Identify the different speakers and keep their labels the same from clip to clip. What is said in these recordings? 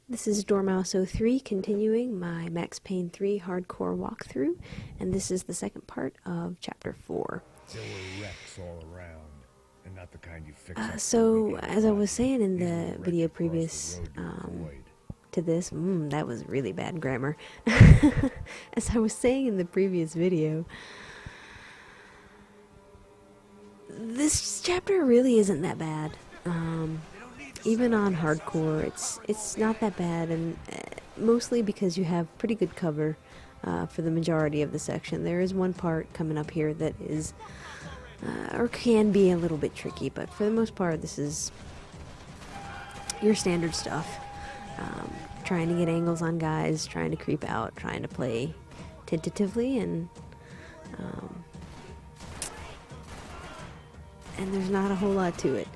Speaker 1: This is Dormouse03 continuing my Max Payne 3 hardcore walkthrough, and this is the second part of Chapter 4.
Speaker 2: There were wrecks all around, and not the kind you fix up.
Speaker 1: So, as I was saying in the video previous to this, that was really bad grammar. As I was saying in the previous video, this chapter really isn't that bad. Even on hardcore, it's not that bad, and mostly because you have pretty good cover for the majority of the section. There is one part coming up here that is, or can be a little bit tricky, but for the most part, this is your standard stuff. Trying to get angles on guys, trying to creep out, trying to play tentatively, and there's not a whole lot to it.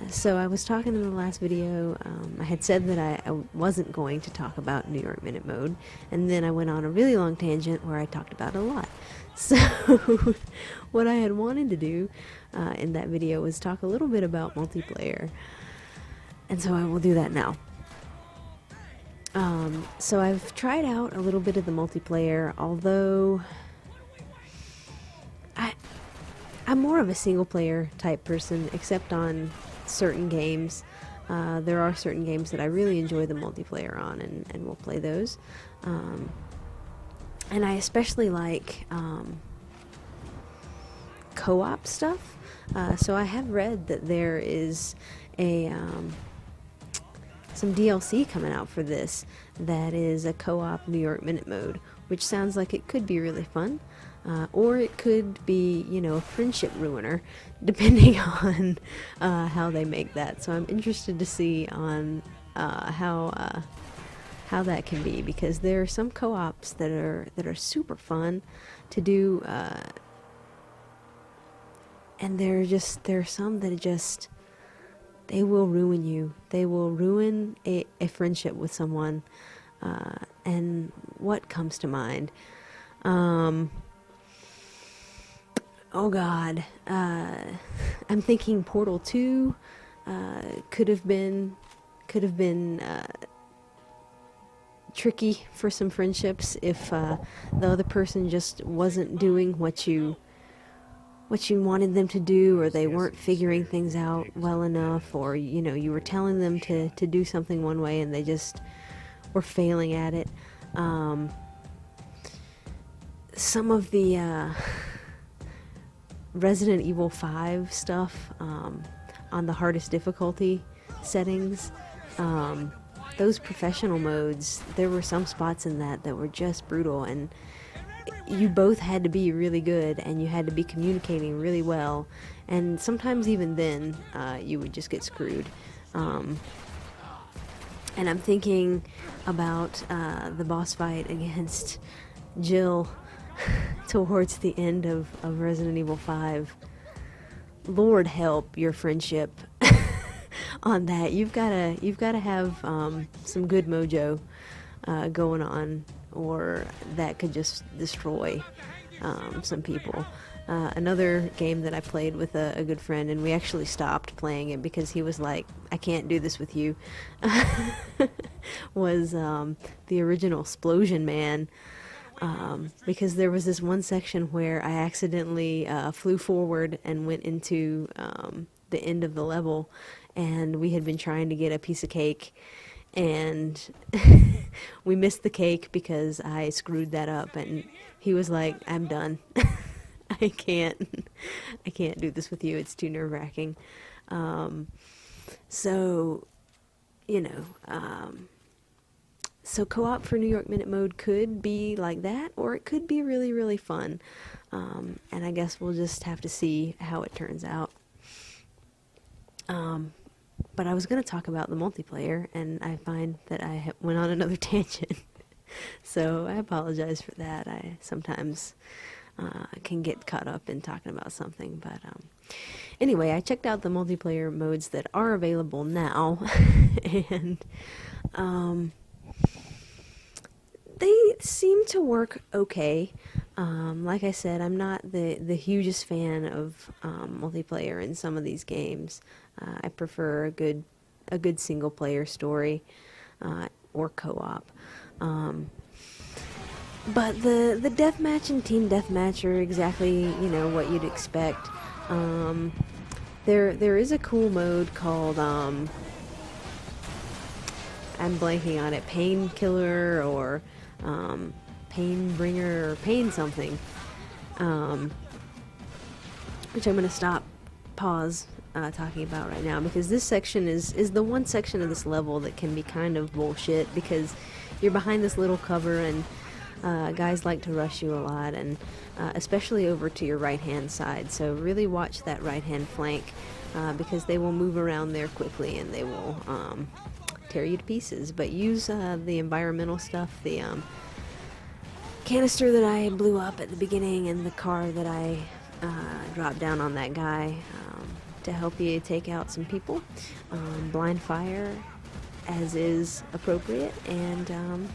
Speaker 1: So I was talking in the last video, I had said that I wasn't going to talk about New York Minute Mode, and then I went on a really long tangent where I talked about it a lot. So what I had wanted to do in that video was talk a little bit about multiplayer, and so I will do that now. So I've tried out a little bit of the multiplayer, although I'm more of a single-player type person, except on certain games. There are certain games that I really enjoy the multiplayer on, and we'll play those. And I especially like co-op stuff. So I have read that there is some DLC coming out for this that is a co-op New York Minute Mode, which sounds like it could be really fun. Or it could be, you know, a friendship ruiner, depending on how they make that. So I'm interested to see on how that can be, because there are some co-ops that are super fun to do, and there are some that just they will ruin you. They will ruin a friendship with someone. And what comes to mind? Oh God, I'm thinking Portal 2 could have been tricky for some friendships if the other person just wasn't doing what you wanted them to do, or they weren't figuring things out well enough, or you know, you were telling them to do something one way and they just were failing at it. Some of the Resident Evil 5 stuff on the hardest difficulty settings, those professional modes, there were some spots in that were just brutal, and you both had to be really good, and you had to be communicating really well, and sometimes even then you would just get screwed. And I'm thinking about the boss fight against Jill towards the end of Resident Evil 5. Lord help your friendship on that. You've gotta have some good mojo going on, or that could just destroy some people. Another game that I played with a good friend, and we actually stopped playing it because he was like, I can't do this with you, was the original Splosion Man. Because there was this one section where I accidentally flew forward and went into the end of the level, and we had been trying to get a piece of cake, and we missed the cake because I screwed that up, and he was like, I'm done. I can't do this with you. It's too nerve-wracking. So, you know, so co-op for New York Minute Mode could be like that, or it could be really, really fun. And I guess we'll just have to see how it turns out. But I was going to talk about the multiplayer, and I find that I went on another tangent. So I apologize for that. I sometimes can get caught up in talking about something. But anyway, I checked out the multiplayer modes that are available now, and they seem to work okay. Like I said, I'm not the hugest fan of multiplayer in some of these games. I prefer a good single player story. or co-op. But the deathmatch and team deathmatch are exactly, you know, what you'd expect. There is a cool mode called I'm blanking on it, Painkiller or Pain Bringer or Pain something, which I'm gonna pause talking about right now, because this section is the one section of this level that can be kind of bullshit, because you're behind this little cover and guys like to rush you a lot, and especially over to your right hand side, so really watch that right hand flank, because they will move around there quickly and they will tear you to pieces. But use the environmental stuff, the canister that I blew up at the beginning and the car that I dropped down on that guy, to help you take out some people. Blind fire as is appropriate, and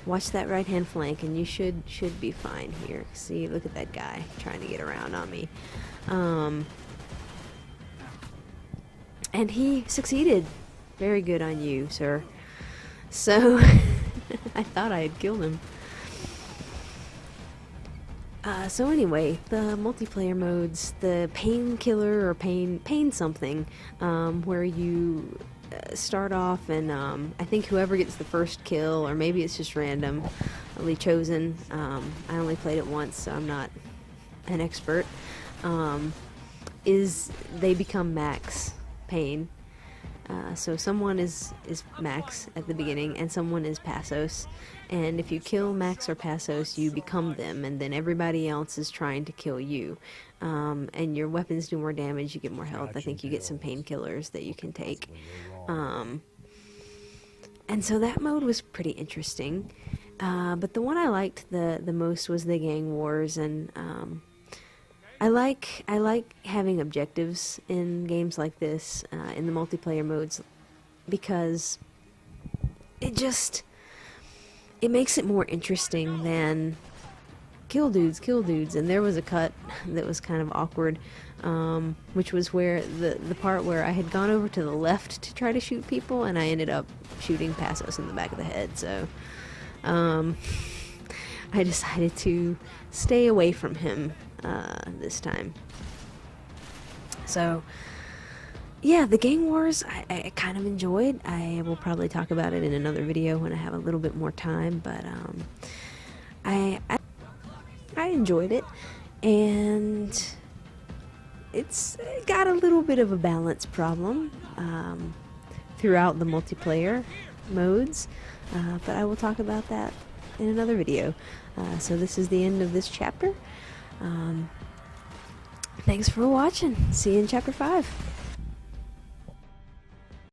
Speaker 1: watch that right hand flank and you should be fine here. See, look at that guy trying to get around on me, and he succeeded. Very good on you, sir. So I thought I had killed him. So anyway, the multiplayer modes, the Painkiller or Pain something, where you start off and I think whoever gets the first kill, or maybe it's just randomly chosen, I only played it once so I'm not an expert, is they become Max Payne. So someone is Max at the beginning and someone is Passos, and if you kill Max or Passos you become them, and then everybody else is trying to kill you, and your weapons do more damage, you get more health. I think you get some painkillers that you can take, and so that mode was pretty interesting, but the one I liked the most was the gang wars, and I like having objectives in games like this, in the multiplayer modes, because it makes it more interesting than kill dudes. And there was a cut that was kind of awkward, which was where the part where I had gone over to the left to try to shoot people, and I ended up shooting Passos in the back of the head. So I decided to stay away from him this time. So yeah, the gang wars I kind of enjoyed. I will probably talk about it in another video when I have a little bit more time, but I enjoyed it, and it's got a little bit of a balance problem throughout the multiplayer modes, but I will talk about that in another video. So this is the end of this chapter. Thanks for watching. See you in chapter 5.